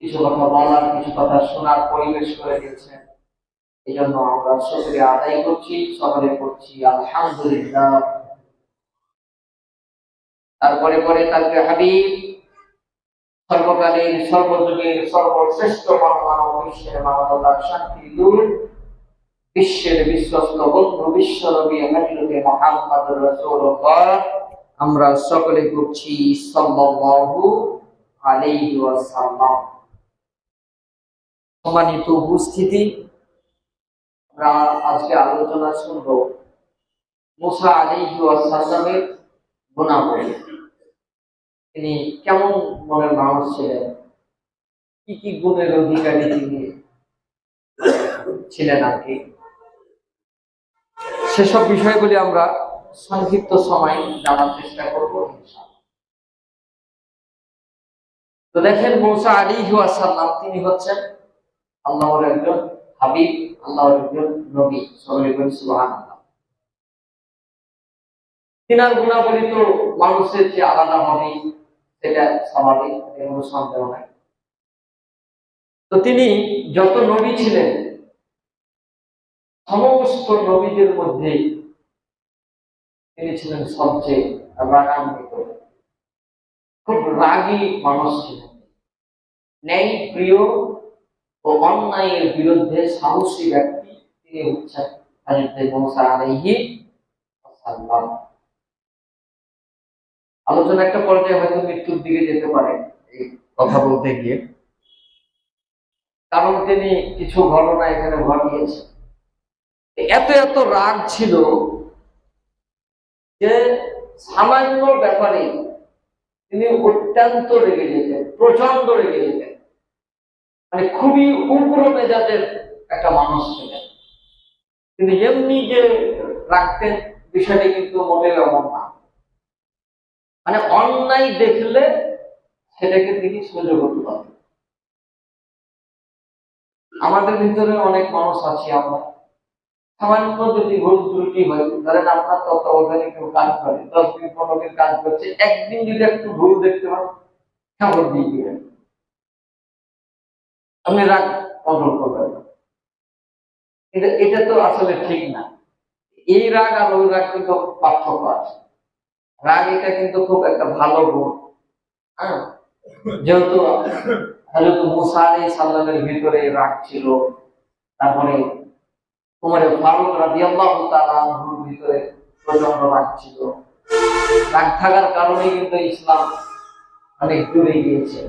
কিছু কথা বলার, কিছু কথা শোনার পরিবেশ করে দিয়েছেন। এই জন্য আমরা শুকরিয়া আদায় করছি, সকলে করছি আলহামদুলিল্লাহ। তারপরে পরে তাকে হাবিব, সর্বকালীন সর্বযুগের সর্বশ্রেষ্ঠ মহামানব, বিশ্বের মানবতার শান্তি দূর, বিশ্বের বিশ্বস্ত বন্ধু বিশ্ব নবী হযরত মুহাম্মদুর রাসূলুল্লাহ, আমরা সকলে করছি সাল্লাল্লাহু আলাইহি ওয়াসাল্লাম। সম্মানিত উপস্থিতি, আমরা আজকে আলোচনা শুনব মুসা আলাইহি ওয়াসাল্লামের গুণাবলী। তিনি কেমন মনের মানুষ ছিলেন, কি কি গুণের অধিকারী তিনি ছিলেন আর কি, সেসব বিষয়গুলি আমরা সংক্ষিপ্ত সময় জানার চেষ্টা করব। তো দেখেন, মুসা আলাইহি ওয়াসাল্লাম তিনি হচ্ছেন আল্লাহর একজন হাবিব, আল্লাহর একজন নবী। সকলে বলি সুবহানাল্লাহ। তিনার গুণাবলী তো মানুষের যে আলাদা হবে, সেটা স্বাভাবিক, কোনো সন্দেহ নাই। তো তিনি যত নবী ছিলেন, সমস্ত নবীদের মধ্যে তিনি ছিলেন সবচেয়ে রাগান্বিত, খুব রাগী মানুষ ছিলেন। ন্যায় প্রিয় ও অন্যায়ের বিরুদ্ধে সাহসী ব্যক্তি তিনি হচ্ছেন হযরত মুসা আলাইহি ওয়াসাল্লাম। আলোচনা একটা পর্যায়ে হয়তো মৃত্যুর দিকে যেতে পারে এই কথা বলতে গিয়ে, কারণ তিনি কিছু ঘটনা এখানে ঘটিয়েছেন। এত এত রাগ ছিল যে সামান্য ব্যাপারে তিনি অত্যন্ত রেগে যেতেন, প্রচন্ড রেগে যেতেন। মানে খুবই উগ্র মেজাজের একটা মানুষ ছিলেন। তিনি এমনি যে রাখতেন, বিষয়টি কিন্তু মোটেও এমন না। মানে অন্যায় দেখলে সেটাকে তিনি সহ্য করতে পারতেন। আমাদের ভিতরে অনেক মানুষ আছি, আমরা সামান্য যদি ভুল ত্রুটি হয়, ধরেন আপনার তত্ত্বাবধানে কেউ কাজ করে, 10 দিন 15 দিন কাজ করছে, একদিন যদি একটু ভুল দেখতে পান, খবর দিয়ে দিবেন, আপনি রাগ কন্ট্রোল করবেন না। কিন্তু এটা তো আসলে ঠিক না। এই রাগ আর ওই রাগ কিন্তু পার্থক্য আছে। রাগ এটা কিন্তু খুব একটা ভালো গুণ। হ্যাঁ, যেহেতু হযরত মুসা আলাইহিস সালামের ভিতরে রাগ ছিল, তারপরে উমর ফারুক রাদিয়াল্লাহু তাআলা আনহুর ভিতরে প্রচন্ড রাগ ছিল। রাগ থাকার কারণে কিন্তু ইসলাম অনেক দূরে গিয়েছে।